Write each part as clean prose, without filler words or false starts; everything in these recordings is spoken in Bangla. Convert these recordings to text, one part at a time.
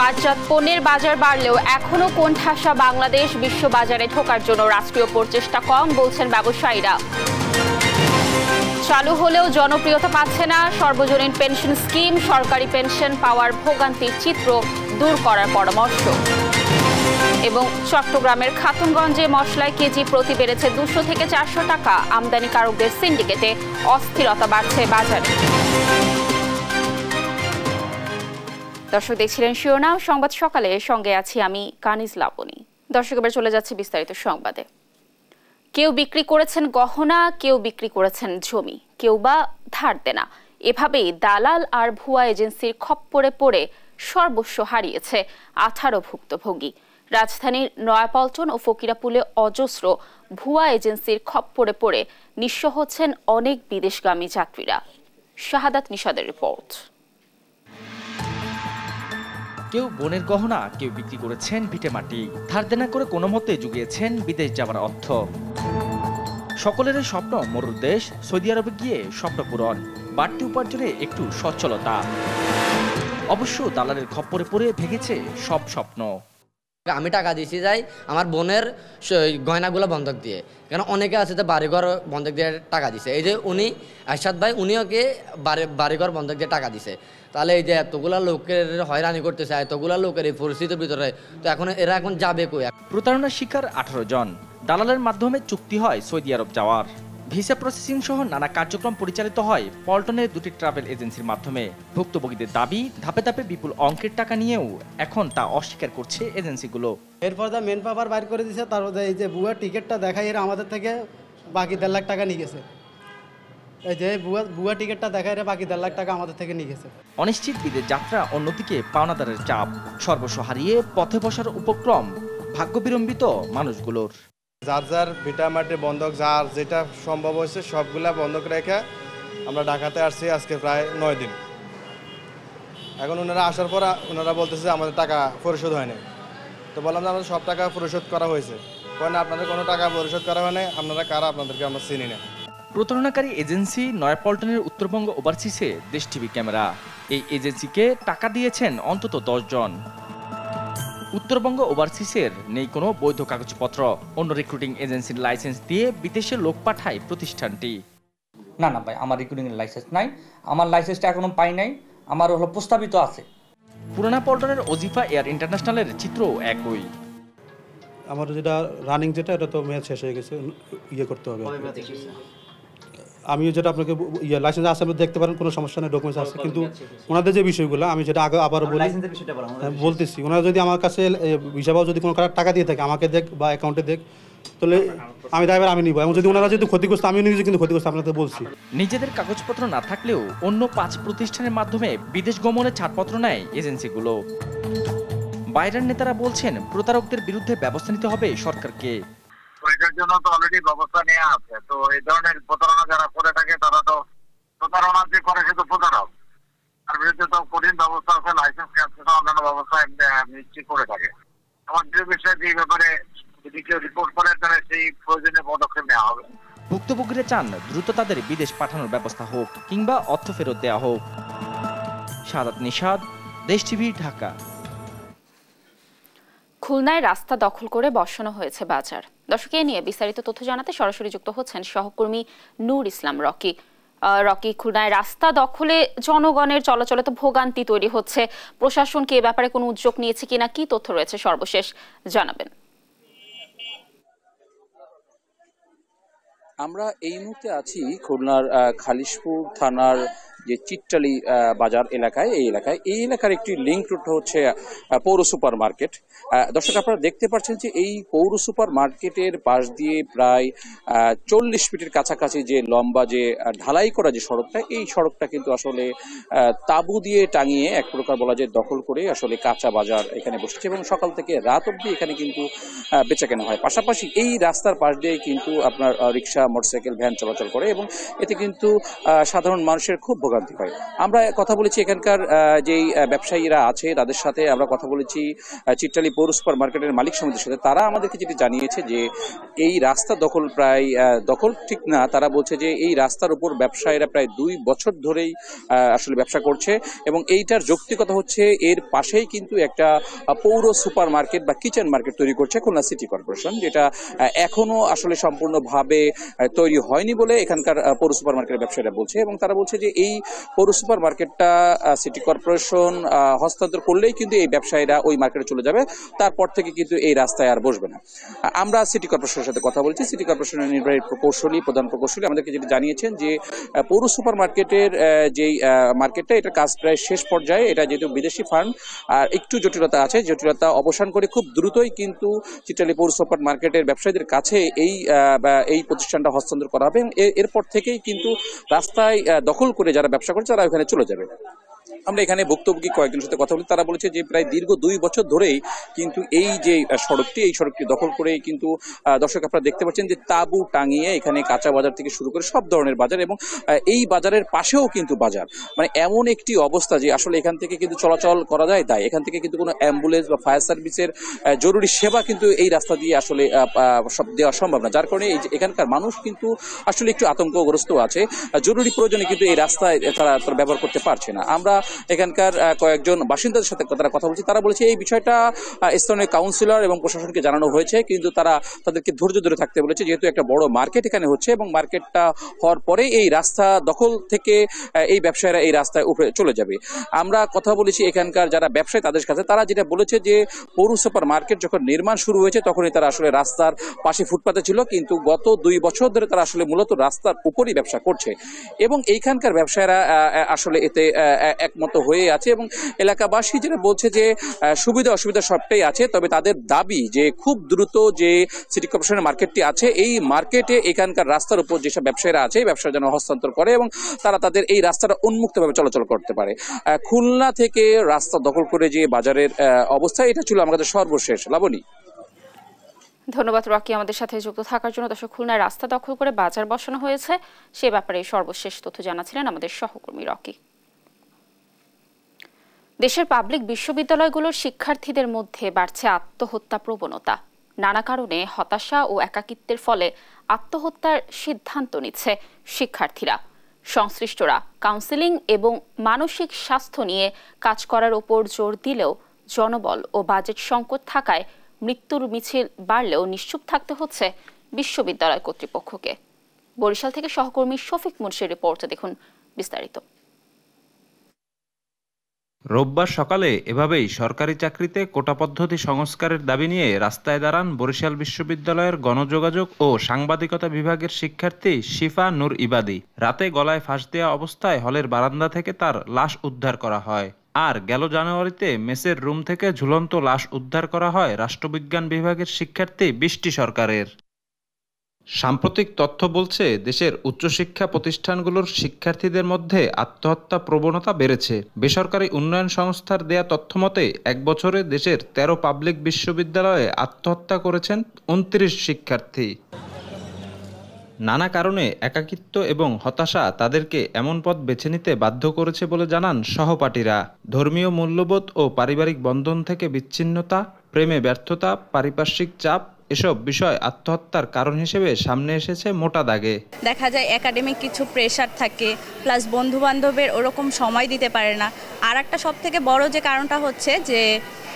পাটজাত পণ্যের বাজার বাড়লেও এখনো কোণঠাসা বাংলাদেশ। বিশ্ব বাজারে ঢোকার জন্য রাষ্ট্রীয় প্রচেষ্টা কম বলছেন ব্যবসায়ীরা। চালু হলেও জনপ্রিয়তা পাচ্ছে না সর্বজনীন পেনশন স্কিম। সরকারি পেনশন পাওয়ার ভোগান্তির চিত্র দূর করার পরামর্শ। এবং চট্টগ্রামের খাতুনগঞ্জে মশলায় কেজি প্রতি বেড়েছে 200 থেকে 400 টাকা। আমদানিকারকদের সিন্ডিকেটে অস্থিরতা বাড়ছে বাজারে। দর্শক দেখছিলেন শিরোনাম সংবাদ সকালে, সঙ্গে আছি আমি কানিজ লাবণী। দর্শক এবার চলে যাচ্ছে বিস্তারিত সংবাদে। কেউ বিক্রি করেছেন গহনা, কেউ বিক্রি করেছেন জমি, কেউ বা ধার দেনা। এভাবেই দালাল আর ভুয়া এজেন্সির খপ্পরে পড়ে সর্বস্ব হারিয়েছে 18 ভুক্তভোগী। রাজধানীর নয়াপল্টন ও ফকিরাপুলে অজস্র ভুয়া এজেন্সির খপ্পরে পড়ে নিঃস্ব হচ্ছেন অনেক বিদেশগামী যাত্রীরা। শাহাদাত নিশাদের রিপোর্ট। কেউ বনের গহনা, কেউ বিক্রি করেছেন ভিটে মাটি, ধার দেনা করে কোনো মতে জুগিয়েছেন বিদেশ যাওয়ার অর্থ। সকলের স্বপ্ন মরুর দেশ সৌদি আরবে গিয়ে স্বপ্ন পূরণ, বাড়তি উপার্জনে একটু সচ্ছলতা। অবশ্য দালালের খপ্পরে পড়ে ভেঙেছে সব স্বপ্ন। আমি টাকা দিয়েছি যাই আমার বোনের গয়নাগুলো বন্ধক দিয়ে, কেন অনেকে আছে যে বাড়িঘর বন্ধক দিয়ে টাকা দিছে। এই যে উনি আরশাদ ভাই, উনি ওকে বাড়িঘর বন্ধক দিয়ে টাকা দিছে। তাহলে এই যে এতগুলা লোকের হয়রানি করতেছে, এতগুলা লোকের এই পরিস্থিতির ভিতরে, তো এরা এখন যাবে কই? প্রতারণার শিকার 18 জন। দালালের মাধ্যমে চুক্তি হয় সৌদি আরব যাওয়ার। ভিসা প্রসেসিং সহ নানা কার্যক্রম পরিচালিত হয় পল্টনের 2টি ট্রাভেল এজেন্সির মাধ্যমে। ভুক্তভোগীদের দাবি, ধাপে ধাপে বিপুল অঙ্কের টাকা নিয়েও এখন তা অস্বীকার করছে এজেন্সিগুলো। এরপর যা মেন পেপার বাইর করে দিয়েছে, তার মধ্যে এই যে ভুয়া টিকিটটা দেখায়, এরা আমাদের থেকে বাকি 1.5 লাখ টাকা নিয়ে গেছে। এই যে ভুয়া টিকিটটা দেখায়, এরা বাকি 1.5 লাখ টাকা আমাদের থেকে নিয়ে গেছে। অনিশ্চিত বিদেশ যাত্রা, অন্যদিকে পাওনাদারের চাপ, সর্বস্ব হারিয়ে পথে বসার উপক্রম ভাগ্য বিড়ম্বিত মানুষগুলোর। যার যার ভিটা মাটি বন্ধক, যার যেটা সম্ভব হয়েছে সবগুলা বন্ধক রেখে আমরা ঢাকাতে আসছি আজকে প্রায় 9 দিন। এখন ওনারা আসার পর ওনারা বলতেছে আমাদের টাকা পরিশোধ হয়নি। তো বললাম যে আমাদের সব টাকা পরিশোধ করা হয়েছে। কারণ আপনাদের কোনো টাকা পরিশোধ করা হয়নি, আপনারা কারা, আপনাদেরকে আমরা চিনি না। প্রতারণাকারী এজেন্সি নয়াপল্টনের উত্তরবঙ্গ ওভারসিসে দেশ টিভি ক্যামেরা। এই এজেন্সিকে টাকা দিয়েছেন অন্তত 10 জন। উত্তরবঙ্গ ওভারসিসের নেই কোনো বৈধ কাগজপত্র। অন্য রিক্রুটিং এজেন্সির লাইসেন্স দিয়ে বিদেশে লোক পাঠায় প্রতিষ্ঠানটি। না ভাই, আমার রিক্রুটিং লাইসেন্স নাই, আমার লাইসেন্সটা এখনো পাই নাই, আমার হলো প্রস্তাবিত আছে। পুরানা পল্টনের ওজিফা এয়ার ইন্টারন্যাশনালের চিত্র একই। আমার যেটা রানিং যেটা, এটা তো মেয়াদ শেষ হয়ে গেছে, করতে হবে। আমি যেটা আপনাকে লাইসেন্স আছে, আপনি দেখতে পারেন, কোনো সমস্যা নেই, ডকুমেন্টস আছে। কিন্তু ওনাদের যে বিষয়গুলো, আমি যেটা আবার বলতেছি, ওনারা যদি আমার কাছে হিসাবেও যদি কোনো টাকা দিয়ে থাকে, আমাকে দেখ বা অ্যাকাউন্টে দেখ, তাহলে আমি ড্রাইভার আমি নিব। এবং যদি ওনারা যদি ক্ষতিগ্রস্ত, আমি নিজে কিন্তু ক্ষতিগ্রস্ত, আপনাদের বলছি। নিজেদের কাগজপত্র না থাকলেও অন্য 5 প্রতিষ্ঠানের মাধ্যমে বিদেশ গমনের ছাড়পত্র নেয় এজেন্সিগুলো। বাইরের নেতারা বলছেন প্রতারকদের বিরুদ্ধে ব্যবস্থা নিতে হবে সরকারকে। এটার জন্য তো অলরেডি ব্যবস্থা নেওয়া আছে। তো এই ধরনের প্রতারণা যারা করে থাকে, তারা তো প্রতারণা যে করে সে তো প্রতারক, তার বিরুদ্ধে তো কঠিন ব্যবস্থা আছে, লাইসেন্স ক্যান্সেল অন্যান্য ব্যবস্থা নিশ্চিত করে থাকে। আমার যে বিষয়ে যে ব্যাপারে যদি কেউ রিপোর্ট করে, তাহলে সেই প্রয়োজনীয় পদক্ষেপ নেওয়া হবে। ভুক্তভোগীরা চান দ্রুত তাদের বিদেশ পাঠানোর ব্যবস্থা হোক, কিংবা অর্থ ফেরত দেওয়া হোক। শাহাদাত নিশাদ, দেশ টিভি, ঢাকা। খুলনায় রাস্তা দখল করে বসানো হয়েছে বাজার। দর্শক, এ নিয়ে বিস্তারিত তথ্য জানাতে সরাসরি যুক্ত হচ্ছেন সহকর্মী নূর ইসলাম রকি। রকি, খুলনায় রাস্তা দখলে জনগণের চলাচলে তো ভোগান্তি তৈরি হচ্ছে, প্রশাসন কি এ ব্যাপারে কোনো উদ্যোগ নিয়েছে কিনা, কি তথ্য রয়েছে সর্বশেষ জানাবেন? আমরা এই মুহূর্তে আছি খুলনার খালিশপুর থানার যে চিট্টালি বাজার এলাকায়। এই এলাকার একটি লিঙ্ক রোড হচ্ছে পৌর সুপার মার্কেট। দর্শক, আপনারা দেখতে পাচ্ছেন যে এই পৌর সুপার মার্কেটের পাশ দিয়ে প্রায় 40 ফিটের কাছাকাছি যে লম্বা যে ঢালাই করা যে সড়কটা, এই সড়কটা কিন্তু আসলে তাঁবু দিয়ে টাঙিয়ে এক প্রকার বলা যায় দখল করে আসলে কাঁচা বাজার এখানে বসেছে, এবং সকাল থেকে রাত অবধি এখানে কিন্তু বেচাকেনা হয়। পাশাপাশি এই রাস্তার পাশ দিয়ে কিন্তু আপনার রিক্সা, মোটরসাইকেল, ভ্যান চলাচল করে, এবং এতে কিন্তু সাধারণ মানুষের খুব ভোগান্তি ভোগান্তি হয়। আমরা কথা বলেছি এখানকার যেই ব্যবসায়ীরা আছে তাদের সাথে, আমরা কথা বলেছি চিট্টালী পৌর সুপার মার্কেটের মালিক সমিতির সাথে। তারা আমাদেরকে যেটি জানিয়েছে যে এই রাস্তা দখল ঠিক না, তারা বলছে যে এই রাস্তার উপর ব্যবসায়ীরা প্রায় 2 বছর ধরেই আসলে ব্যবসা করছে এবং এইটার যৌক্তিকতা হচ্ছে এর পাশেই কিন্তু একটা পৌর সুপার মার্কেট বা কিচেন মার্কেট তৈরি করছে খুলনা সিটি কর্পোরেশন, যেটা এখনো আসলে সম্পূর্ণভাবে তৈরি হয়নি বলে এখানকার পৌর সুপার মার্কেটের ব্যবসায়ীরা বলছে। এবং তারা বলছে যে এই পৌর সুপার মার্কেটটা সিটি কর্পোরেশন হস্তান্তর করলেই কিন্তু এই ব্যবসায়ীরা ওই মার্কেটে চলে যাবে, তারপর থেকে কিন্তু এই রাস্তায় আর বসবে না। আমরা সিটি কর্পোরেশনের সাথে কথা বলছি। সিটি কর্পোরেশনের নির্বাহী প্রধান প্রকৌশলী আমাদেরকে যেটি জানিয়েছেন যে পৌর সুপার মার্কেটের যেই মার্কেটটা, এটার কাজ প্রায় শেষ পর্যায়ে। এটা যেহেতু বিদেশি ফান্ড আর একটু জটিলতা আছে, জটিলতা অবসান করে খুব দ্রুতই কিন্তু চিট্টালী পৌর সুপার মার্কেটের ব্যবসায়ীদের কাছে এই প্রতিষ্ঠানটা হস্তান্তর করা হবে। এরপর থেকেই কিন্তু রাস্তায় দখল করে যারা ব্যবসা করছে তারা ওখানে চলে যাবে। আমরা এখানে ভুক্তভোগী কয়েকজনের সাথে কথা বলি, তারা বলেছে যে প্রায় দীর্ঘ 2 বছর ধরেই কিন্তু এই যে সড়কটি দখল করে কিন্তু দর্শক আপনারা দেখতে পাচ্ছেন যে তাঁবু টাঙিয়ে এখানে কাঁচা বাজার থেকে শুরু করে সব ধরনের বাজার, এবং এই বাজারের পাশেও কিন্তু বাজার, মানে এমন একটি অবস্থা যে আসলে এখান থেকে কিন্তু চলাচল করা যায়। তাই এখান থেকে কিন্তু কোনো অ্যাম্বুলেন্স বা ফায়ার সার্ভিসের জরুরি সেবা কিন্তু এই রাস্তা দিয়ে আসলে সব দেওয়া সম্ভব না, যার কারণে এখানকার মানুষ কিন্তু আসলে একটু আতঙ্কগ্রস্ত আছে। জরুরি প্রয়োজনে কিন্তু এই রাস্তায় তারা ব্যবহার করতে পারছে না। আমরা এখানকার কয়েকজন বাসিন্দাদের সাথে কথা বলছি, তারা বলেছে এই বিষয়টা স্থানীয় কাউন্সিলর এবং প্রশাসনকে জানানো হয়েছে, কিন্তু তারা তাদেরকে ধৈর্য ধরে থাকতে বলেছে, যেহেতু একটা বড় মার্কেট এখানে হচ্ছে এবং মার্কেটটা হওয়ার পরে এই রাস্তা দখল থেকে এই ব্যবসায়ীরা এই রাস্তায় উপরে চলে যাবে। আমরা কথা বলেছি এখানকার যারা ব্যবসায়ী তাদের কাছে, তারা যেটা বলেছে যে পৌর সুপার মার্কেট যখন নির্মাণ শুরু হয়েছে তখনই তারা আসলে রাস্তার পাশে ফুটপাতে ছিল, কিন্তু গত 2 বছর ধরে তারা আসলে মূলত রাস্তার উপরই ব্যবসা করছে এবং এইখানকার ব্যবসায়ীরা আসলে এতে একমত হয়ে আছে। এবং এলাকাবাসী যেটা বলছে যে সুবিধা অসুবিধা সবটাই আছে, তবে তাদের দাবি যে খুব দ্রুত যে সিটি কর্পোরেশনের মার্কেটটি আছে এই মার্কেটে এখানকার রাস্তার উপর যেসব ব্যবসায়ীরা আছে ব্যবসা যেন হস্তান্তর করে এবং তারা তাদের এই রাস্তাটা উন্মুক্তভাবে চলাচল করতে পারে। খুলনা থেকে রাস্তা দখল করে যে বাজারের অবস্থা, এটা ছিল আমাদের সর্বশেষ। লাবণী, ধন্যবাদ রকি আমাদের সাথে যুক্ত থাকার জন্য। দর্শক, খুলনায় রাস্তা দখল করে বাজার বসানো হয়েছে সে ব্যাপারে সর্বশেষ তথ্য জানাচ্ছিলেন আমাদের সহকর্মী রকি। দেশের পাবলিক বিশ্ববিদ্যালয়গুলোর শিক্ষার্থীদের মধ্যে বাড়ছে আত্মহত্যা প্রবণতা। নানা কারণে হতাশা ও একাকিত্বের ফলে আত্মহত্যার সিদ্ধান্ত নিচ্ছে শিক্ষার্থীরা। সংশ্লিষ্টরা কাউন্সেলিং এবং মানসিক স্বাস্থ্য নিয়ে কাজ করার উপর জোর দিলেও জনবল ও বাজেট সংকট থাকায় মৃত্যুর মিছিল বাড়লেও নিশ্চুপ থাকতে হচ্ছে বিশ্ববিদ্যালয় কর্তৃপক্ষকে। বরিশাল থেকে সহকর্মী শফিক মুন্সির রিপোর্টে দেখুন বিস্তারিত। রোববার সকালে এভাবেই সরকারি চাকরিতে কোটা পদ্ধতি সংস্কারের দাবি নিয়ে রাস্তায় দাঁড়ান বরিশাল বিশ্ববিদ্যালয়ের গণযোগাযোগ ও সাংবাদিকতা বিভাগের শিক্ষার্থী শিফা নূর ইবাদি। রাতে গলায় ফাঁস দেওয়া অবস্থায় হলের বারান্দা থেকে তার লাশ উদ্ধার করা হয়। আর গেল জানুয়ারিতে মেসের রুম থেকে ঝুলন্ত লাশ উদ্ধার করা হয় রাষ্ট্রবিজ্ঞান বিভাগের শিক্ষার্থী বৃষ্টি সরকারের। সাম্প্রতিক তথ্য বলছে দেশের উচ্চশিক্ষা প্রতিষ্ঠানগুলোর শিক্ষার্থীদের মধ্যে আত্মহত্যা প্রবণতা বেড়েছে। বেসরকারি উন্নয়ন সংস্থার দেয়া তথ্য মতে 1 বছরে দেশের 13 পাবলিক বিশ্ববিদ্যালয়ে আত্মহত্যা করেছেন 29 শিক্ষার্থী। নানা কারণে একাকিত্ব এবং হতাশা তাদেরকে এমন পথ বেছে নিতে বাধ্য করেছে বলে জানান সহপাঠীরা। ধর্মীয় মূল্যবোধ ও পারিবারিক বন্ধন থেকে বিচ্ছিন্নতা, প্রেমে ব্যর্থতা, পারিপার্শ্বিক চাপ এসব বিষয় আত্মহত্যার কারণ হিসেবে সামনে এসেছে মোটা দাগে। দেখা যায় একাডেমিক কিছু প্রেশার থাকে, প্লাস বন্ধু বান্ধবের ওরকম সময় দিতে পারে না। আর একটা সব থেকে বড় যে কারণটা হচ্ছে যে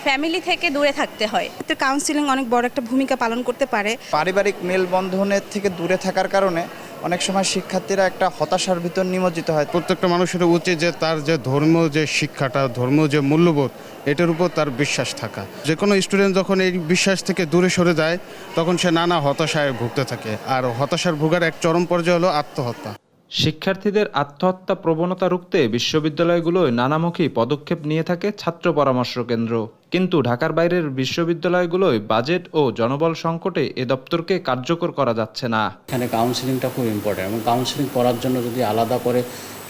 ফ্যামিলি থেকে দূরে থাকতে হয়। কাউন্সিলিং অনেক বড় একটা ভূমিকা পালন করতে পারে। পারিবারিক মেলবন্ধনের থেকে দূরে থাকার কারণে অনেক সময় শিক্ষার্থীরা একটা হতাশার ভিতর নিমজ্জিত হয়। প্রত্যেকটা মানুষের উচিত যে তার যে ধর্মীয় যে শিক্ষাটা, ধর্মীয় যে মূল্যবোধ, এটার উপর তার বিশ্বাস থাকা। যে কোনো স্টুডেন্ট যখন এই বিশ্বাস থেকে দূরে সরে যায় তখন সে নানা হতাশায় ভুগতে থাকে, আর হতাশার ভোগার এক চরম পর্যায়ে হলো আত্মহত্যা। শিক্ষার্থীদের আত্মহত্যা প্রবণতা রুখতে বিশ্ববিদ্যালয়গুলোয় নানামুখী পদক্ষেপ নিয়ে থাকে ছাত্র পরামর্শ কেন্দ্র, কিন্তু ঢাকার বাইরের বিশ্ববিদ্যালয়গুলোয় বাজেট ও জনবল সংকটে এ দপ্তরকে কার্যকর করা যাচ্ছে না। এখানে কাউন্সিলিংটা খুব ইম্পর্টেন্ট, এবং কাউন্সিলিং করার জন্য যদি আলাদা করে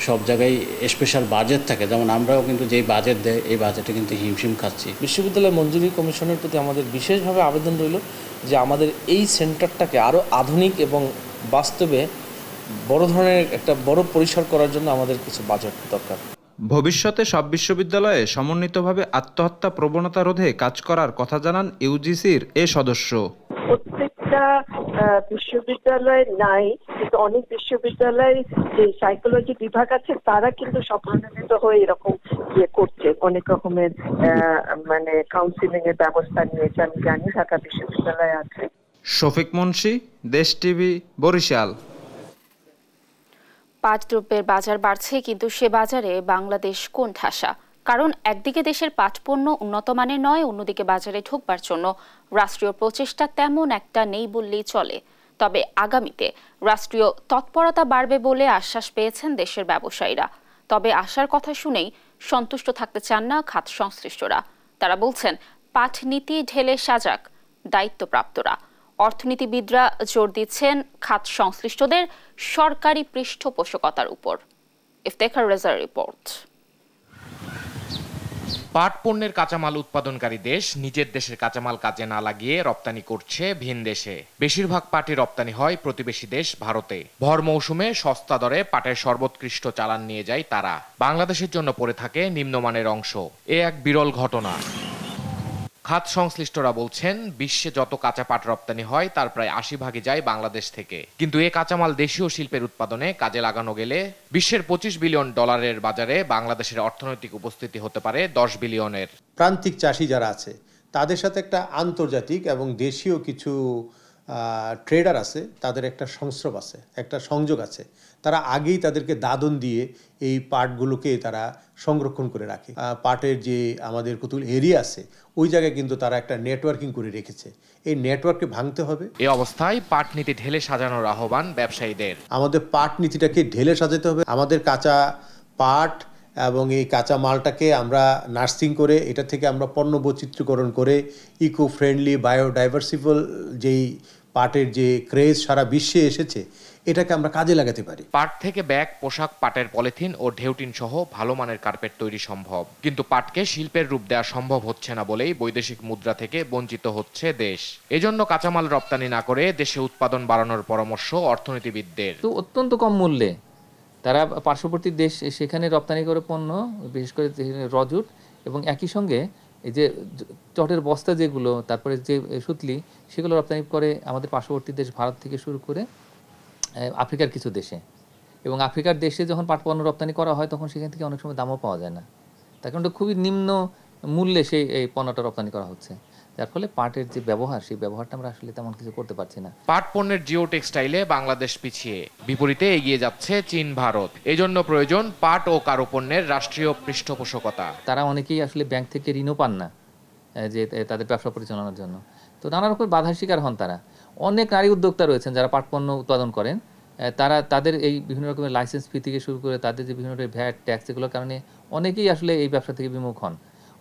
সব জায়গায় স্পেশাল বাজেট থাকে, যেমন আমরাও কিন্তু যেই বাজেট দেয় এই বাজেটে কিন্তু হিমশিম খাচ্ছি। বিশ্ববিদ্যালয় মঞ্জুরি কমিশনের প্রতি আমাদের বিশেষভাবে আবেদন রইল যে আমাদের এই সেন্টারটাকে আরও আধুনিক এবং বাস্তবে বড় ধরনের একটা বড় পরিসর করার জন্য আমাদের কিছু বাজেট দরকার। ভবিষ্যতে সব বিশ্ববিদ্যালয়ে সমন্বিতভাবে আত্মহত্যা প্রবণতা রোধে কাজ করার কথা জানান ইউজিসির এ সদস্য। প্রত্যেকটা বিশ্ববিদ্যালয় নাই, কিন্তু অনেক বিশ্ববিদ্যালয় যে সাইকোলজি বিভাগ আছে তারা কিন্তু সমন্বিত হয়ে এরকম করছে, অনেক রকমের মানে কাউন্সিলিং এর ব্যবস্থা নিয়েছে। আমি জানি ঢাকা বিশ্ববিদ্যালয় আছে। শফিক মুন্সি, দেশ টিভি, বরিশাল। পাট দ্রব্যের বাজার বাড়ছে, কিন্তু সে বাজারে বাংলাদেশ কোণঠাসা। কারণ একদিকে দেশের পাট পণ্য উন্নত মানের নয়, অন্যদিকে বাজারে ঢুকবার জন্য রাষ্ট্রীয় প্রচেষ্টা তেমন একটা নেই বললেই চলে। তবে আগামীতে রাষ্ট্রীয় তৎপরতা বাড়বে বলে আশ্বাস পেয়েছেন দেশের ব্যবসায়ীরা। তবে আশার কথা শুনেই সন্তুষ্ট থাকতে চান না খাত সংশ্লিষ্টরা। তারা বলছেন পাট নীতি ঢেলে সাজাক দায়িত্বপ্রাপ্তরা। অর্থনীতিবিদরা জোর দিচ্ছেন খাত সংশ্লিষ্টদের সরকারি পৃষ্ঠপোষকতার উপর। ইফতেখার রেজার রিপোর্ট। পাট পণ্যের কাঁচামাল উৎপাদনকারী দেশ নিজের দেশের কাঁচামাল কাজে না লাগিয়ে রপ্তানি করছে ভিন দেশে। বেশিরভাগ পাটই রপ্তানি হয় প্রতিবেশী দেশ ভারতে। ভর মৌসুমে সস্তা দরে পাটের সর্বোৎকৃষ্ট চালান নিয়ে যায় তারা। বাংলাদেশের জন্য পড়ে থাকে নিম্নমানের অংশ। এ এক বিরল ঘটনা। খাত সংশ্লিষ্টরা বলছেন বিশ্বে যত কাঁচা পাট রপ্তানি হয় তার প্রায় ৮০ যায় বাংলাদেশ থেকে। কিন্তু এ কাঁচামাল দেশীয় শিল্পের উৎপাদনে কাজে লাগানো গেলে বিশ্বের $25 বিলিয়ন বাজারে বাংলাদেশের অর্থনৈতিক উপস্থিতি হতে পারে 10 বিলিয়নের। প্রান্তিক চাষি যারা আছে তাদের সাথে একটা আন্তর্জাতিক এবং দেশীয় কিছু ট্রেডার আছে, তাদের একটা সংস্রব আছে, একটা সংযোগ আছে। তারা আগেই তাদেরকে দাদন দিয়ে এই পাটগুলোকে তারা সংরক্ষণ করে রাখে। পাটের যে আমাদের কতগুলো এরিয়া আছে ওই জায়গায় কিন্তু তারা একটা নেটওয়ার্কিং করে রেখেছে। এই নেটওয়ার্ককে ভাঙতে হবে। এই অবস্থায় পাট নীতি ঢেলে সাজানোর আহ্বান ব্যবসায়ীদের। আমাদের পাট নীতিটাকে ঢেলে সাজাতে হবে। আমাদের কাঁচা পাট এবং এই কাঁচা মালটাকে আমরা নার্সিং করে এটা থেকে আমরা পণ্য বৈচিত্র্যকরণ করে ইকো ফ্রেন্ডলি বায়োডাইভার্সিবল যেই পাটের যে ক্রেজ সারা বিশ্বে এসেছে এটাকে আমরা কাজে লাগাতে পারি। পাট থেকে ব্যাগ, পোশাক, পাটের পলিথিন ও ঢেউটিন সহ ভালো মানের কার্পেট তৈরি সম্ভব। কিন্তু পাটকে শিল্পের রূপ দেওয়া সম্ভব হচ্ছে না বলেই বৈদেশিক মুদ্রা থেকে বঞ্চিত হচ্ছে দেশ। এজন্য কাঁচামাল রপ্তানি না করে দেশে উৎপাদন বাড়ানোর পরামর্শ অর্থনীতিবিদদের। তো অত্যন্ত কম মূল্যে তারা পার্শ্ববর্তী দেশ সেখানে রপ্তানি করে পণ্য, বিশেষ করে রজুট, এবং একই সঙ্গে এই যে চটের বস্তা যেগুলো, তারপরে যে সুতলি, সেগুলো রপ্তানি করে আমাদের পার্শ্ববর্তী দেশ ভারত থেকে শুরু করে আফ্রিকার কিছু দেশে। এবং আফ্রিকার দেশে যখন পাট পণ্য রপ্তানি করা হয় তখন সেখান থেকে অনেক সময় দামও পাওয়া যায় না, তার কারণে খুবই নিম্ন মূল্যে সেই এই পণ্যটা রপ্তানি করা হচ্ছে। যার ফলে পাটের যে ব্যবহার, সেই ব্যবহারটা আমরা আসলে তেমন কিছু করতে পারছি না। পাট পণ্যের জিও টেক্সটাইলে বাংলাদেশ পিছিয়ে, বিপরীতে এগিয়ে যাচ্ছে চীন, ভারত। এজন্য প্রয়োজন পাট ও কারুপণ্যের রাষ্ট্রীয় পৃষ্ঠপোষকতা। তারা অনেকেই আসলে ব্যাংক থেকে ঋণও পান না যে তাদের ব্যবসা পরিচালনার জন্য। তো নানা রকম বাধার শিকার হন তারা। অনেক নারী উদ্যোক্তা রয়েছেন যারা পাট পণ্য উৎপাদন করেন। তারা তাদের এই বিভিন্ন রকমের লাইসেন্স ফি থেকে শুরু করে তাদের যে বিভিন্ন ভ্যাট, ট্যাক্স, এগুলোর কারণে অনেকেই আসলে এই ব্যবসা থেকে বিমুখ হন।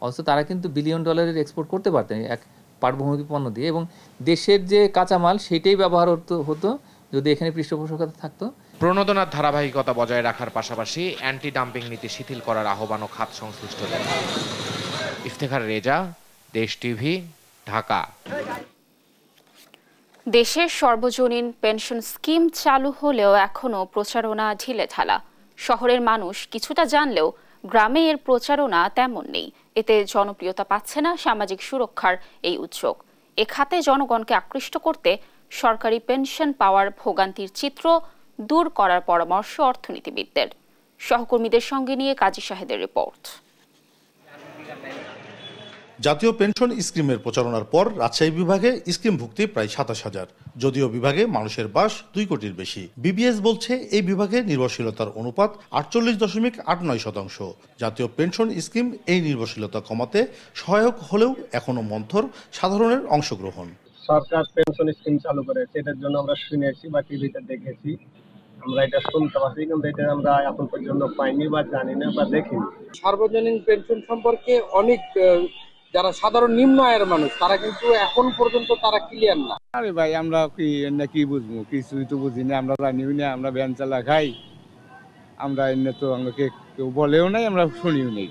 অথচ তারা কিন্তু $1 বিলিয়ন এক্সপোর্ট করতে পারতেন এক পাটভূমি পণ্য দিয়ে, এবং দেশের যে কাঁচামাল সেটাই ব্যবহার হতো যদি এখানে পৃষ্ঠপোষকতা থাকতো। প্রণোদনার ধারাবাহিকতা বজায় রাখার পাশাপাশি অ্যান্টি ডাম্পিং নীতি শিথিল করার আহ্বানও খাত সংশ্লিষ্টদের। ইফতেখার রেজা, দেশ টিভি, ঢাকা। দেশের সর্বজনীন পেনশন স্কিম চালু হলেও এখনও প্রচারণা ঢিলেঢালা। শহরের মানুষ কিছুটা জানলেও গ্রামে এর প্রচারণা তেমন নেই। এতে জনপ্রিয়তা পাচ্ছে না সামাজিক সুরক্ষার এই উদ্যোগ। এ খাতে জনগণকে আকৃষ্ট করতে সরকারি পেনশন পাওয়ার ভোগান্তির চিত্র দূর করার পরামর্শ অর্থনীতিবিদদের। সহকর্মীদের সঙ্গে নিয়ে কাজী শাহেদের রিপোর্ট। জাতীয় পেনশন স্কিমের প্রচারণার পর রাজশাহী বিভাগে স্কিমভুক্তি প্রায় ২৭,০০০, যদিও বিভাগে মানুষের বাস ২ কোটির বেশি। বিবিএস বলছে এই বিভাগে নির্ভরশীলতার অনুপাত ৪৮.৮৯%। জাতীয় পেনশন স্কিম এই নির্ভরশীলতা কমাতে সহায়ক হলেও এখনো মন্থর সাধারণের অংশগ্রহণ। সরকার পেনশন স্কিম চালু করেছে, এটার জন্য আমরা শুনেছি বা টিভিতে দেখেছি, আমরা এটা শুনতে পাচ্ছি, কিন্তু এটা আমরা এখন পর্যন্ত পাইনি বা জানি না বা দেখিনি। সার্বজনীন পেনশন সম্পর্কে অনেক যারা সাধারণ নিম্ন আয়ের মানুষ তারা কিন্তু এখন পর্যন্ত তারা ক্লিয়ার না। আরে ভাই, আমরা কি বুঝবো? কিছুই তো বুঝি না, আমরা জানিও না, আমরা ভ্যান চালা খাই, আমরা এমনি তো আমাকে কেউ বলেও নাই, আমরা শুনিও নাই।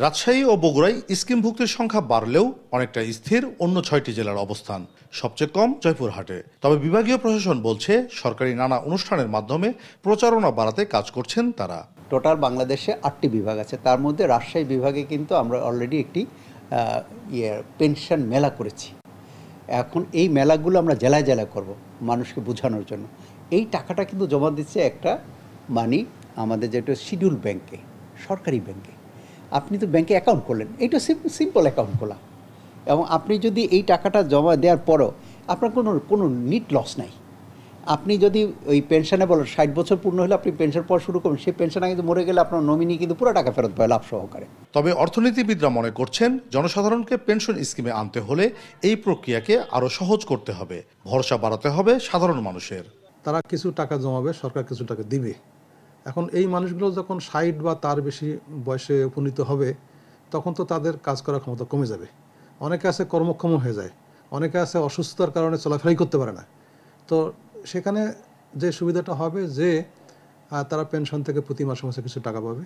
রাজশাহী ও বগুড়ায় স্কিমভুক্তির সংখ্যা বাড়লেও অনেকটা স্থির অন্য 6টি জেলার অবস্থান, সবচেয়ে কম জয়পুরহাটে। তবে বিভাগীয় প্রশাসন বলছে সরকারি নানা অনুষ্ঠানের মাধ্যমে প্রচারণা বাড়াতে কাজ করছেন তারা। টোটাল বাংলাদেশে 8টি বিভাগ আছে, তার মধ্যে রাজশাহী বিভাগে কিন্তু আমরা অলরেডি একটি পেনশন মেলা করেছি। এখন এই মেলাগুলো আমরা জেলায় জেলায় করব মানুষকে বোঝানোর জন্য। এই টাকাটা কিন্তু জমা দিচ্ছে একটা মানি আমাদের যেটা শিডিউল ব্যাংকে, সরকারি ব্যাংকে। আপনি তো ব্যাংকে অ্যাকাউন্ট করলেন, এইটা সিম্পল অ্যাকাউন্ট খোলা, এবং আপনি যদি এই টাকাটা জমা দেওয়ার পরও আপনার কোনো নিট লস নাই। আপনি যদি ওই পেনশনে বলেন 60 বছর পূর্ণ হলে আপনি পেনশন পাওয়া শুরু করবেন, সেই পেনশনে কিন্তু মরে গেলে আপনার নমিনি কিন্তু পুরো টাকা ফেরত পায় লাভ সহকারে। তবে অর্থনীতিবিদরা মনে করছেন জনসাধারণকে পেনশন স্কিমে আনতে হলে এই প্রক্রিয়াকে আরও সহজ করতে হবে, ভরসা বাড়াতে হবে সাধারণ মানুষের। তারা কিছু টাকা জমাবে, সরকার কিছু টাকা দিবে। এখন এই মানুষগুলো যখন 60 বা তার বেশি বয়সে উপনীত হবে, তখন তো তাদের কাজ করার ক্ষমতা কমে যাবে। অনেকে আছে কর্মক্ষম হয়ে যায়, অনেকে আছে অসুস্থতার কারণে চলাফেরাই করতে পারে না। তো সেখানে যে সুবিধাটা হবে যে তারা পেনশন থেকে প্রতি মাসে মাসে কিছু টাকা পাবে,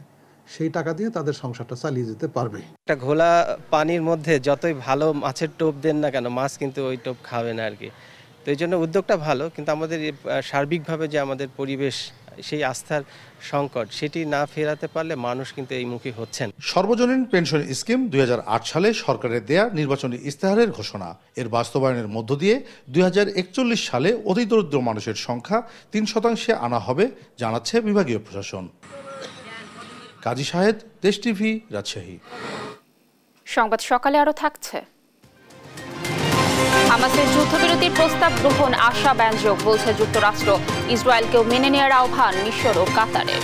সেই টাকা দিয়ে তাদের সংসারটা চালিয়ে যেতে পারবে। একটা ঘোলা পানির মধ্যে যতই ভালো মাছের টোপ দেন না কেন, মাছ কিন্তু ওই টোপ খাবে না আর কি। তো এই জন্য উদ্যোগটা ভালো, কিন্তু আমাদের সার্বিকভাবে যে আমাদের পরিবেশ, সেই আস্থার সংকট, সেটি না ফেরাতে পারলে মানুষ কিন্তু এই মুখী হচ্ছেন। সর্বজনীন পেনশন স্কিম 2008 সালে সরকারের দেয়া নির্বাচনী ইস্তেহারের ঘোষণা। এর বাস্তবায়নের মধ্য দিয়ে 2041 সালে অতি দরিদ্র মানুষের সংখ্যা 3% আনা হবে জানাচ্ছে বিভাগীয় প্রশাসন। কাজী শাহেদ, দেশ টিভি, রাজশাহী। সংবাদ সকালে আরো থাকছে। হামাসের যুদ্ধবিরতির প্রস্তাব গ্রহণ আশাব্যঞ্জক বলছে যুক্তরাষ্ট্র। ইসরায়েলকেও মেনে নেওয়ার আহ্বান মিশর ও কাতারের।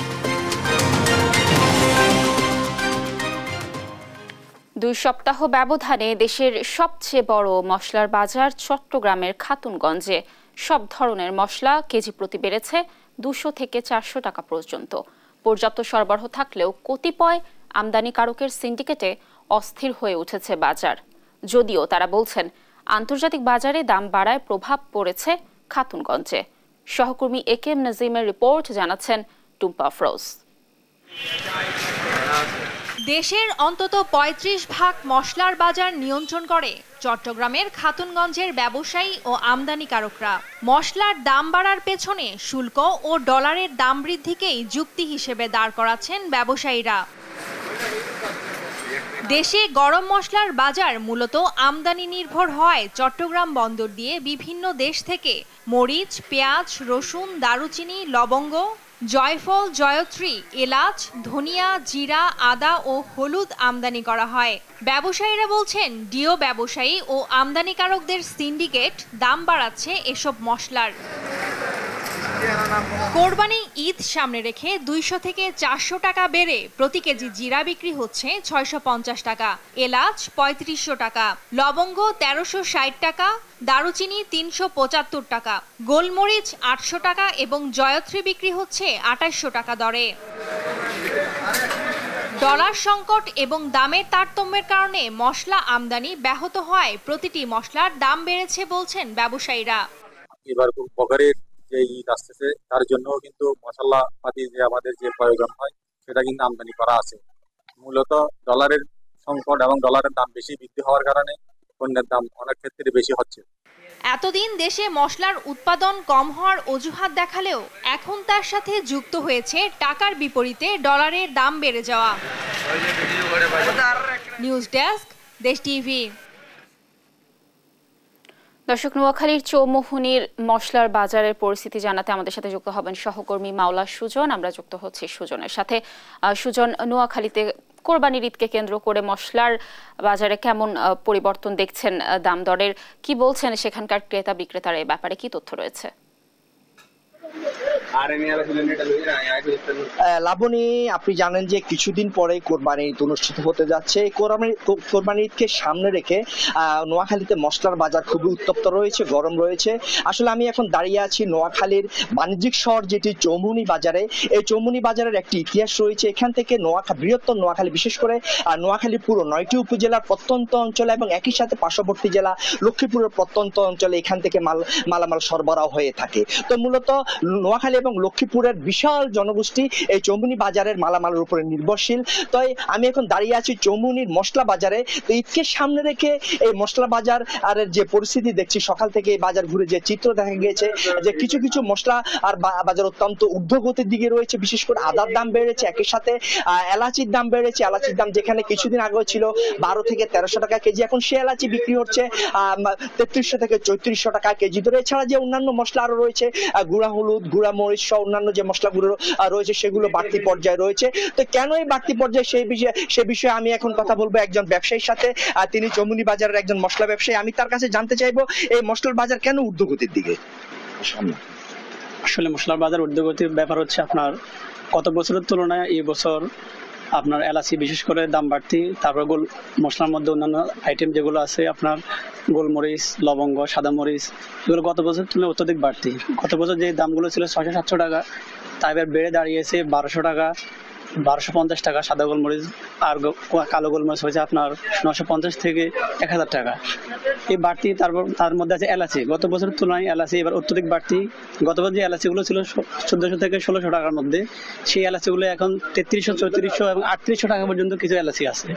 2 সপ্তাহ ব্যবধানে দেশের সবচেয়ে বড় মশলার বাজার চট্টগ্রামের খাতুনগঞ্জে সব ধরনের মশলা কেজি প্রতি বেড়েছে 200 থেকে 400 টাকা পর্যন্ত। পর্যাপ্ত সরবরাহ থাকলেও কতিপয় আমদানিকারকের সিন্ডিকেটে অস্থির হয়ে উঠেছে বাজার। যদিও তারা বলছেন আন্তর্জাতিক বাজারে দাম বাড়ায় প্রভাব পড়েছে খাতুনগঞ্জে। সহকর্মী একেএম নাজিমের রিপোর্ট, জানাচ্ছেন টুম্পা ফ্রোজ। দেশের অন্তত 35% মশলার বাজার নিয়ন্ত্রণ করে চট্টগ্রামের খাতুনগঞ্জের ব্যবসায়ী ও আমদানিকারকরা। মশলার দাম বাড়ার পেছনে শুল্ক ও ডলারের দাম বৃদ্ধিকেই যুক্তি হিসেবে দাঁড় করাচ্ছেন ব্যবসায়ীরা। দেশে গরম মশলার বাজার মূলত আমদানি নির্ভর হয় চট্টগ্রাম বন্দর দিয়ে বিভিন্ন দেশ থেকে মরিচ, পেঁয়াজ, রসুন, দারুচিনি, লবঙ্গ, জয়ফল, জয়ত্রী, এলাচ, ধনিয়া, জিরা, আদা ও হলুদ আমদানি করা হয়। ব্যবসায়ীরা বলছেন ডিও ব্যবসায়ী ও আমদানিকারকদের সিন্ডিকেট দাম বাড়াচ্ছে এসব মশলার। কোরবানি ঈদ সামনে রেখে 200 থেকে 400 টাকা বেড়ে প্রতি কেজি জিরা বিক্রি হচ্ছে 650 টাকা, এলাচ 3500 টাকা, লবঙ্গ 1360 টাকা, দারুচিনি 375 টাকা, গোলমরিচ 800 টাকা এবং জয়ত্রী বিক্রি হচ্ছে 2800 টাকা দরে। ডলার সংকট এবং দামের তারতম্যের কারণে মশলা আমদানি ব্যাহত হয় প্রতিটি মশলার দাম বেড়েছে বলছেন ব্যবসায়ীরা। এবার বগারের যে ঈদ আসতেছে তার জন্য কিন্তু মশলা পাতি যে আমাদের যে প্রয়োজন হয় সেটা কিন্তু আমদানি করা আছে। মূলত ডলারের সংকট এবং ডলারের দাম বেশি বৃদ্ধি হওয়ার কারণে পণ্যের দাম অনেক ক্ষেত্রে বেশি হচ্ছে। এতদিন দেশে মশলার উৎপাদন কম হওয়ার অজুহাত দেখালেও এখন তার সাথে যুক্ত হয়েছে টাকার বিপরীতে ডলারের দাম বেড়ে যাওয়া। নিউজ ডেস্ক, দেশ টিভি। দর্শক, নোয়াখালীর চৌমুহনীর মশলার বাজারের পরিস্থিতি জানাতে আমাদের সাথে যুক্ত হবেন সহকর্মী মাওলা সুজন। আমরা যুক্ত হচ্ছি সুজনের সাথে। সুজন, নোয়াখালীতে কোরবানির ঈদকে কেন্দ্র করে মশলার বাজারে কেমন পরিবর্তন দেখছেন দাম দরের? কি বলছেন সেখানকার ক্রেতা বিক্রেতারা? এই ব্যাপারে কি তথ্য রয়েছে? লাবণী, আপনি জানেন যে কিছুদিন পরে কোরবানি ঈদ অনুষ্ঠিত হতে যাচ্ছে। কোরবানি ঈদকে সামনে রেখে নোয়াখালীতে মশলার বাজার খুবই উত্তপ্ত রয়েছে, গরম রয়েছে। আসলে আমি এখন দাঁড়িয়ে আছি নোয়াখালীর বাণিজ্যিক শহর যেটি চৌমুহনী বাজারে। এই চৌমুহনী বাজারের একটি ইতিহাস রয়েছে। এখান থেকে বৃহত্তর নোয়াখালী, বিশেষ করে নোয়াখালী পুরো 9টি উপজেলার প্রত্যন্ত অঞ্চলে এবং একই সাথে পার্শ্ববর্তী জেলা লক্ষ্মীপুরের প্রত্যন্ত অঞ্চলে এখান থেকে মালামাল সরবরাহ হয়ে থাকে। তো মূলত নোয়াখালী এবং লক্ষ্মীপুরের বিশাল জনগোষ্ঠী এই চৌমুহনী বাজারের মালামালের উপরে নির্ভরশীল। তাই আমি এখন দাঁড়িয়ে আছি চৌমুহনীর মশলা বাজারে। তো ঈদকে সামনে রেখে এই মশলা বাজার আর যে পরিস্থিতি দেখছি, সকাল থেকে এই বাজার ঘুরে যে চিত্র দেখা গিয়েছে যে কিছু কিছু মশলা আর বাজার অত্যন্ত ঊর্ধ্বগতির দিকে রয়েছে। বিশেষ করে আদার দাম বেড়েছে, একই সাথে এলাচির দাম বেড়েছে। এলাচির দাম যেখানে কিছুদিন আগে ছিল 12 থেকে 1300 টাকা কেজি, এখন সে এলাচি বিক্রি হচ্ছে 3300 থেকে 3400 টাকা কেজি ধরে। এছাড়া যে অন্যান্য মশলা আরো রয়েছে, গুঁড়া হলুদ, গুঁড়া মরিচ সহ অন্যান্য যে মশলাগুলো রয়েছে সেগুলো বাড়তি পর্যায়ে রয়েছে। তো কেন এই বাড়তি পর্যায়ে সে বিষয়ে আমি এখন কথা বলবো একজন ব্যবসায়ীর সাথে। তিনি চৌমুহনী বাজারের একজন মশলা ব্যবসায়ী। আমি তার কাছে জানতে চাইবো এই মশলার বাজার কেন ঊর্ধ্বগতির দিকে? আসলে মশলার বাজার ঊর্ধ্বগতির ব্যাপার হচ্ছে আপনার গত বছরের তুলনায় এই বছর আপনার এলাচি বিশেষ করে দাম বাড়তি। তারপর মশলার মধ্যে অন্যান্য আইটেম যেগুলো আছে আপনার গোলমরিচ, লবঙ্গ, সাদা মরিচ, এগুলো গত বছর তুলনায় অত্যধিক বাড়তি। গত বছর যে দামগুলো ছিল 600-700 টাকা, তা এবার বেড়ে দাঁড়িয়েছে 1200 টাকা, 1250 টাকা সাদা গোলমরিচ, আর কালো গোলমরিচ হয়েছে আপনার 950 থেকে 1000 টাকা। এই বাড়তি তার মধ্যে আছে এলাচি। গত বছরের তুলনায় এলাচি এবার অত্যধিক বাড়তি। গত বছর যে এলাচিগুলো ছিল 1400 থেকে 1600 টাকার মধ্যে, সেই এলাচিগুলো এখন 3300, 3400 এবং 3800 টাকা পর্যন্ত কিছু এলাচি আছে।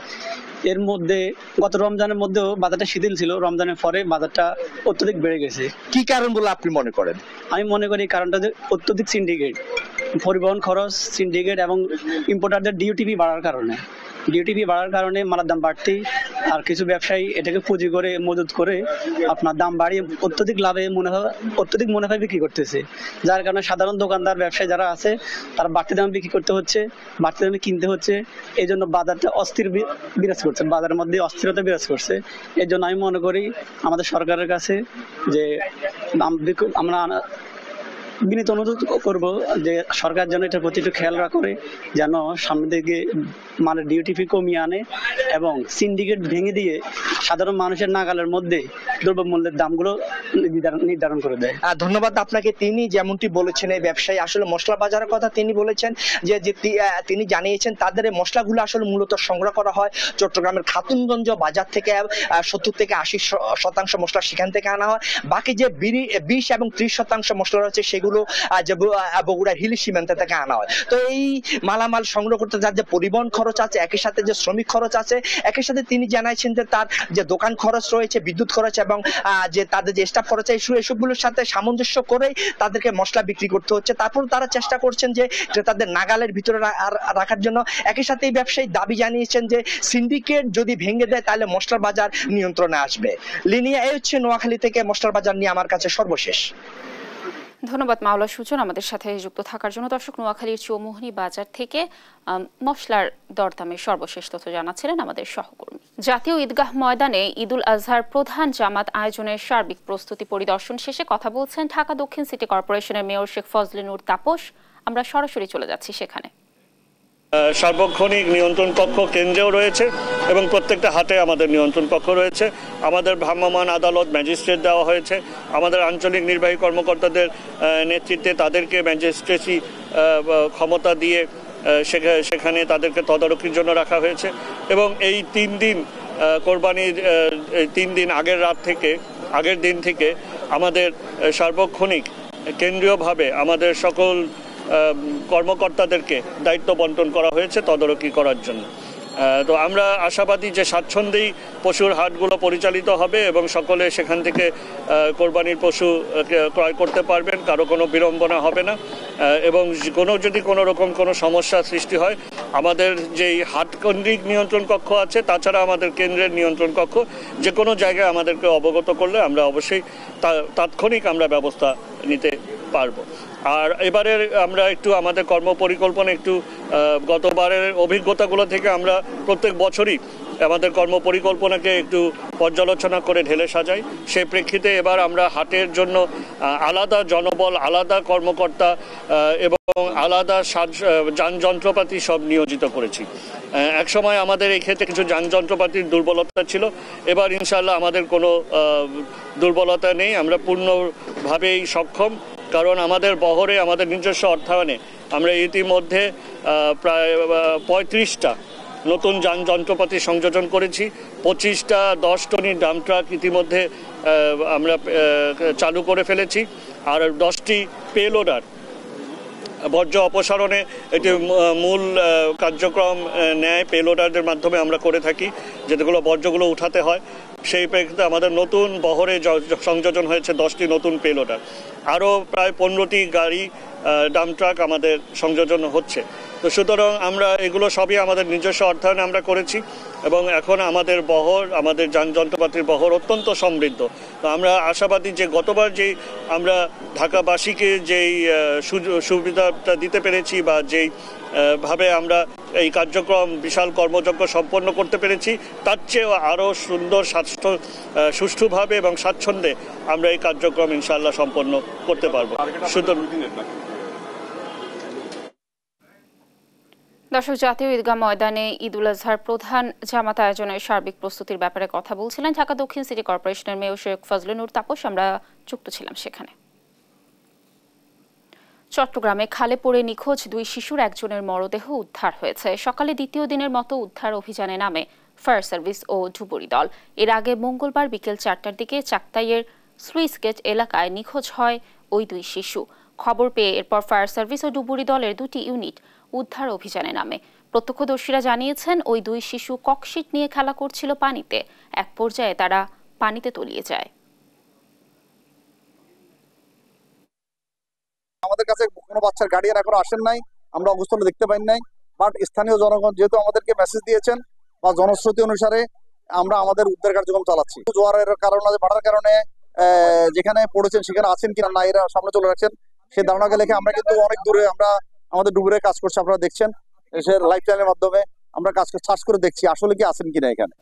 এর মধ্যে গত রমজানের মধ্যেও বাজারটা শিথিল ছিল, রমজানের পরে বাজারটা অত্যধিক বেড়ে গেছে। কি কারণ বলে আপনি মনে করেন? আমি মনে করি কারণটা যে অত্যধিক সিন্ডিকেট, পরিবহন খরচ, সিন্ডিকেট এবং ইম্পোর্টারদের ডিউটিপি বাড়ার কারণে মালার দাম বাড়তি। আর কিছু ব্যবসায়ী এটাকে পুঁজি করে মজুত করে আপনার দাম বাড়িয়ে অত্যধিক মুনাফা বিক্রি করতেছে, যার কারণে সাধারণ দোকানদার ব্যবসায়ী যারা আছে তারা বাড়তি দামে বিক্রি করতে হচ্ছে, বাড়তি দামে কিনতে হচ্ছে। এই জন্য বাজারটা অস্থির বিরাজ করছে, বাজারের মধ্যে অস্থিরতা বিরাজ করছে। এই জন্য আমি মনে করি আমাদের সরকারের কাছে যে আমরা বিনীত অনুরোধ করব যে সরকার যেন এটার প্রতি একটু খেয়াল রাখে, যেন সামনে দিকে মালের ডিউটি কমিয়ে আনে এবং সিন্ডিকেট ভেঙে দিয়ে সাধারণ মানুষের নাগালের মধ্যে দ্রব্যমূল্যের দামগুলো নির্ধারণ করে দেয়। ধন্যবাদ আপনাকে। তিনি যেমনটি বলেছেন, এই ব্যবসায়ী আসলে মশলা বাজারের কথা তিনি বলেছেন যে তিনি জানিয়েছেন তাদের এই মশলাগুলো আসলে মূলত সংগ্রহ করা হয় চট্টগ্রামের খাতুনগঞ্জ বাজার থেকে। 70 থেকে 80% মশলা সেখান থেকে আনা হয়। বাকি যে 20 এবং 30% মশলা রয়েছে সেগুলো বগুড়া হিলি সীমান্ত থেকে আনা হয়। তো এই মালামাল সংগ্রহ করতে যার যে পরিবহন খরচ আছে, একই সাথে যে শ্রমিক খরচ আছে, একই সাথে তিনি জানাইছেন যে তার যে দোকান খরচ রয়েছে, বিদ্যুৎ খরচ এবং যে তাদের যে স্টাফ খরচ, এসবগুলোর সাথে সামঞ্জস্য করেই তাদেরকে মশলা বিক্রি করতে হচ্ছে। তারপর তারা চেষ্টা করছেন যে তাদের নাগালের ভিতরে রাখার জন্য। একই সাথে এই ব্যবসায়ী দাবি জানিয়েছেন যে সিন্ডিকেট যদি ভেঙে দেয় তাহলে মশলার বাজার নিয়ন্ত্রণে আসবে। লিনিয়া, এই হচ্ছে নোয়াখালী থেকে মশলার বাজার নিয়ে আমার কাছে সর্বশেষ। ধন্যবাদ মাওলা সুজন আমাদের সাথে যুক্ত থাকার জন্য। দর্শক, নোয়াখালীর চৌমুহনী বাজার থেকে মশলার দরদামের সর্বশেষ তথ্য জানাচ্ছিলেন আমাদের সহকর্মী। জাতীয় ঈদগাহ ময়দানে ঈদুল আজহার প্রধান জামাত আয়োজনের সার্বিক প্রস্তুতি পরিদর্শন শেষে কথা বলছেন ঢাকা দক্ষিণ সিটি কর্পোরেশনের মেয়র শেখ ফজলে নূর তাপস। আমরা সরাসরি চলে যাচ্ছি সেখানে। সার্বক্ষণিক নিয়ন্ত্রণ কক্ষ কেন্দ্রেও রয়েছে এবং প্রত্যেকটা হাটে আমাদের নিয়ন্ত্রণ কক্ষ রয়েছে। আমাদের ভ্রাম্যমাণ আদালত, ম্যাজিস্ট্রেট দেওয়া হয়েছে। আমাদের আঞ্চলিক নির্বাহী কর্মকর্তাদের নেতৃত্বে তাদেরকে ম্যাজিস্ট্রেসি ক্ষমতা দিয়ে সেখানে তাদেরকে তদারকির জন্য রাখা হয়েছে। এবং এই 3 দিন কোরবানির 3 দিন আগের দিন থেকে আমাদের সার্বক্ষণিক কেন্দ্রীয়ভাবে আমাদের সকল কর্মকর্তাদেরকে দায়িত্ব বন্টন করা হয়েছে তদারকি করার জন্য। তো আমরা আশাবাদী যে স্বাচ্ছন্দ্যেই পশুর হাটগুলো পরিচালিত হবে এবং সকলে সেখান থেকে কোরবানির পশু ক্রয় করতে পারবেন, কারো কোনো বিড়ম্বনা হবে না। এবং যদি কোনো রকম কোনো সমস্যা সৃষ্টি হয়, আমাদের যেই হাটকেন্দ্রিক নিয়ন্ত্রণ কক্ষ আছে, তাছাড়া আমাদের কেন্দ্রের নিয়ন্ত্রণ কক্ষ যে কোনো জায়গায় আমাদেরকে অবগত করলে আমরা অবশ্যই তাৎক্ষণিক আমরা ব্যবস্থা নিতে পারবো। আর এবারে আমরা একটু আমাদের কর্মপরিকল্পনা গতবারের অভিজ্ঞতাগুলো থেকে আমরা প্রত্যেক বছরই আমাদের কর্মপরিকল্পনাকে একটু পর্যালোচনা করে ঢেলে সাজাই। সেই প্রেক্ষিতে এবার আমরা হাটের জন্য আলাদা জনবল, আলাদা কর্মকর্তা এবং আলাদা যান যন্ত্রপাতি সব নিয়োজিত করেছি। একসময় আমাদের এই ক্ষেত্রে কিছু যান যন্ত্রপাতির দুর্বলতা ছিল, এবার ইনশাআল্লাহ আমাদের কোনো দুর্বলতা নেই। আমরা পূর্ণভাবেই সক্ষম, কারণ আমাদের বহরে আমাদের নিজস্ব অর্থায়নে আমরা ইতিমধ্যে প্রায় 35টা নতুন যান যন্ত্রপাতি সংযোজন করেছি। 25টা 10 টনি ডাম্প ট্রাক ইতিমধ্যে আমরা চালু করে ফেলেছি, আর 10টি পেলোডার বর্জ্য অপসারণে এটি মূল কার্যক্রম নেয়, পেলোডারদের মাধ্যমে আমরা করে থাকি, যেগুলো বর্জ্যগুলো উঠাতে হয়। সেই প্রেক্ষিতে আমাদের নতুন বহরে সংযোজন হয়েছে 10টি নতুন পেলোডার, আরও প্রায় 15টি গাড়ি ডাম্প ট্রাক আমাদের সংযোজন হচ্ছে। তো সুতরাং আমরা এগুলো সবই আমাদের নিজস্ব অর্থায়নে আমরা করেছি এবং এখন আমাদের বহর, আমাদের যান যন্ত্রপাতির বহর অত্যন্ত সমৃদ্ধ। তো আমরা আশাবাদী যে গতবার যেই আমরা ঢাকাবাসীকে যেই সুবিধাটা দিতে পেরেছি বা যেই ভাবে আমরা এই কার্যক্রম বিশাল কর্মযজ্ঞ সম্পন্ন করতে পেরেছি, তার চেয়েও আরও সুন্দর সুষ্ঠুভাবে এবং স্বাচ্ছন্দ্যে আমরা এই কার্যক্রম ইনশাআল্লাহ সম্পন্ন করতে পারবো। দর্শক, জাতীয় ঈদগাহ ময়দানে ঈদ উল আজহার প্রধান জামাত আয়োজনের সার্বিক প্রস্তুতির ব্যাপারে কথা বলছিলেন ঢাকা দক্ষিণ সিটি কর্পোরেশনের মেয়র শেখ ফজলে নূর তাপস। আমরা যুক্ত ছিলাম সেখানে। চট্টগ্রামে খালে পড়ে নিখোঁজ 2 শিশুর একজনের মরদেহ উদ্ধার হয়েছে। সকালে দ্বিতীয় দিনের মতো উদ্ধার অভিযানে নামে ফায়ার সার্ভিস ও ডুবুরি দল। এর আগে মঙ্গলবার বিকেল 4টার দিকে চাকতাইয়ের সুইস গেট এলাকায় নিখোঁজ হয় ওই 2 শিশু। খবর পেয়ে এরপর ফায়ার সার্ভিস ও ডুবুরি দলের 2টি ইউনিট উদ্ধার অভিযানে নামে। প্রত্যক্ষদর্শীরা জানিয়েছেন ওই 2 শিশু ককশিট নিয়ে খেলা করছিল পানিতে। এক পর্যায়ে তারা পানিতে তলিয়ে যায়। আমাদের কাছে কোনো বাচ্চার গার্ডিয়ান এখনো আসেন নাই, আমরা অবস্থানে দেখতে পাই নাই। বাট স্থানীয় জনগণ যেহেতু আমাদেরকে মেসেজ দিয়েছেন বা জনশ্রুতি অনুসারে আমরা আমাদের উদ্ধার কার্যক্রম চালাচ্ছি। জোয়ারের কারণে, বাড়ার কারণে যেখানে পড়েছেন সেখানে আছেন কিনা না এরা সামনে চলে রাখছেন সেই ধারণাকে লেখে আমরা কিন্তু অনেক দূরে আমরা আমাদের ডুবুরে কাজ করছি। আপনারা দেখছেন লাইফ লাইনের মাধ্যমে আমরা কাজ সার্চ করে দেখছি আসলে কি আছেন কিনা এখানে।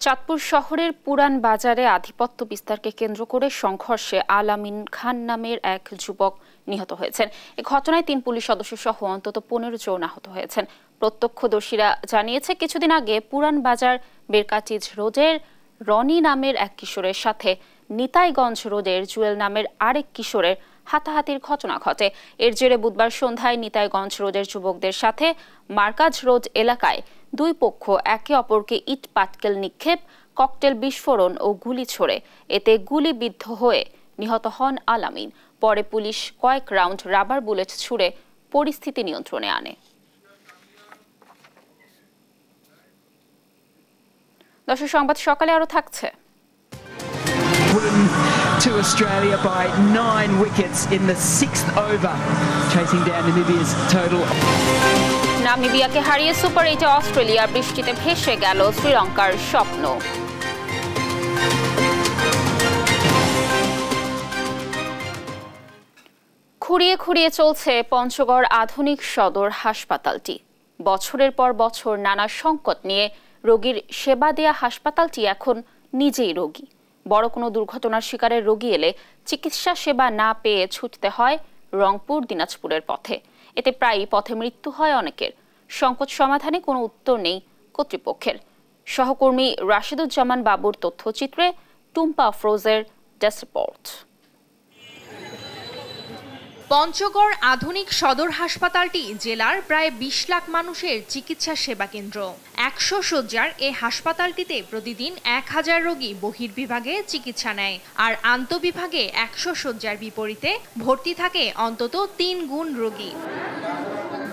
চাঁদপুর শহরের পুরান বাজারে আধিপত্য বিস্তারকে কেন্দ্র করে সংঘর্ষে আলামিন খান নামের এক যুবক নিহত হয়েছেন। এই ঘটনায় 3 পুলিশ সদস্য সহ অন্তত 15 জন আহত হয়েছেন। প্রত্যক্ষদর্শীরা জানিয়েছে কিছুদিন আগে পুরান বাজার বেরকাচিজ রোডের রনি নামের এক কিশোরের সাথে নিতাইগঞ্জ রোডের জুয়েল নামের আরেক কিশোরের হাতাহাতির ঘটনা ঘটে। এর জেরে বুধবার সন্ধ্যায় নিতাইগঞ্জ রোডের যুবকদের সাথে মার্কাজ রোড এলাকায় 2 পক্ষ একে অপরকে ইট পাটকেল নিক্ষেপ, ককটেল বিস্ফোরণ ও গুলি ছোড়ে। এতে গুলিবিদ্ধ হয়ে নিহত হন আলামিন। পরে পুলিশ কয়েক রাউন্ড রাবার বুলেট ছুড়ে পরিস্থিতি নিয়ন্ত্রণে আনে। দর্শক, সংবাদ সকালে আরো থাকছে। To Australia by 9 wickets in the 6th over, chasing down Namibia's total. নামিবিয়াকে হারিয়ে সুপার 8-এ অস্ট্রেলিয়া, বৃষ্টিতে ভেসে গেল শ্রীলঙ্কার স্বপ্ন। খুঁড়িয়ে খুঁড়িয়ে চলছে পঞ্চগড় আধুনিক সদর হাসপাতালটি। বছরের পর বছর নানা সংকট নিয়ে রোগীর সেবা দেয়া হাসপাতালটি এখন নিজেই রোগী। বড় কোনো দুর্ঘটনার শিকারের রোগী এলে চিকিৎসা সেবা না পেয়ে ছুটতে হয় রংপুর, দিনাজপুরের পথে। এতে প্রায়ই পথে মৃত্যু হয় অনেকের। সংকট সমাধানে কোনো উত্তর নেই কর্তৃপক্ষের। সহকর্মী রাশিদুজ্জামান বাবুর তথ্যচিত্রে টুম্পা আফরোজের ডেস্ক রিপোর্ট। পঞ্চগড় আধুনিক সদর হাসপাতালটি জেলার প্রায় 20 লাখ মানুষের চিকিৎসা সেবা কেন্দ্র। 100 শয্যার এই হাসপাতালটিতে প্রতিদিন 1000 রোগী বহির্বিভাগে চিকিৎসা নেয়, আর আন্তঃবিভাগে 100 শয্যার বিপরীতে ভর্তি থাকে অন্তত 3 গুণ রোগী।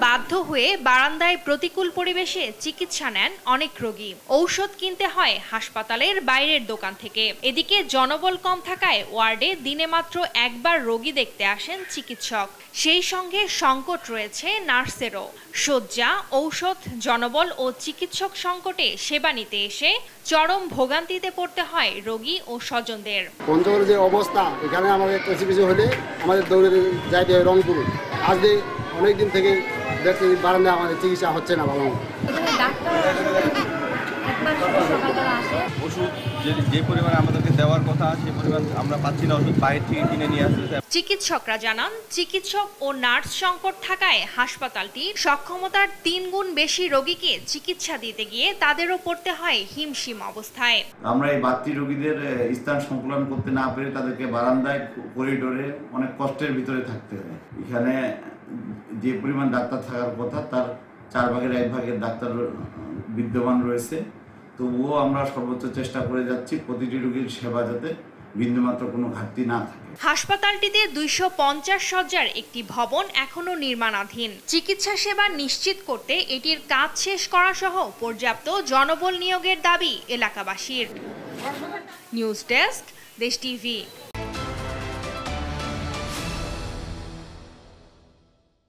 বাধ্য হয়ে বারান্দায় প্রতিকূল পরিবেশে চিকিৎসা নেন অনেক রোগী। ঔষধ কিনতে হয় হাসপাতালের বাইরের দোকান থেকে। এদিকে জনবল কম থাকায় ওয়ার্ডে দিনে মাত্র একবার রোগী দেখতে আসেন চিকিৎসক। সেই সঙ্গে সংকট রয়েছে নার্সেরও। শয্যা, ঔষধ, জনবল ও চিকিৎসক সংকটে সেবা নিতে এসে চরম ভোগান্তিতে পড়তে হয় রোগী ও স্বজনদের। পঞ্চগড়ের যে অবস্থা, এখানে আমাদের কিছু হলে আমাদের দৌড়ে যাইতে হয় রংপুর। আজ অনেকদিন থেকে দেখছি বারান্দায় আমাদের চিকিৎসা হচ্ছে না ভালো। ওষুধ যে পরিমাণ আমাদেরকে দেওয়ার কথা সে পরিমাণ আমরা পাচ্ছি না, ওষুধ বাইরে থেকে কিনে নিয়ে আসছে। চিকিৎসকরা জানান, চিকিৎসক ও নার্স সংকট থাকায় হাসপাতালটি সক্ষমতার 3 গুণ বেশি রোগীকে চিকিৎসা দিতে গিয়ে তাদেরও পড়তে হয় হিমশিম অবস্থায়। আমরা এই বাড়তি রোগীদের স্থান সংকুলন করতে না পেরে তাদেরকে বারান্দায়, করিডোরে অনেক কষ্টের ভিতরে থাকতে হয়। এখানে যে পরিমাণ ডাক্তার থাকার কথা তার 4 ভাগের 1 ভাগের ডাক্তার বিদ্যমান রয়েছে। তবুও আমরা সর্বোচ্চ চেষ্টা করে যাচ্ছি প্রতিটি রোগীর সেবা যাতে বিন্দুমাত্র কোনো ঘাটতি না থাকে। হাসপাতালটিতে 250 শয্যার একটি ভবন এখনো নির্মাণাধীন। চিকিৎসা সেবা নিশ্চিত করতে এটির কাজ শেষ করা সহ পর্যাপ্ত জনবল নিয়োগের দাবি এলাকাবাসীর। নিউজ ডেস্ক, দেশ টিভি।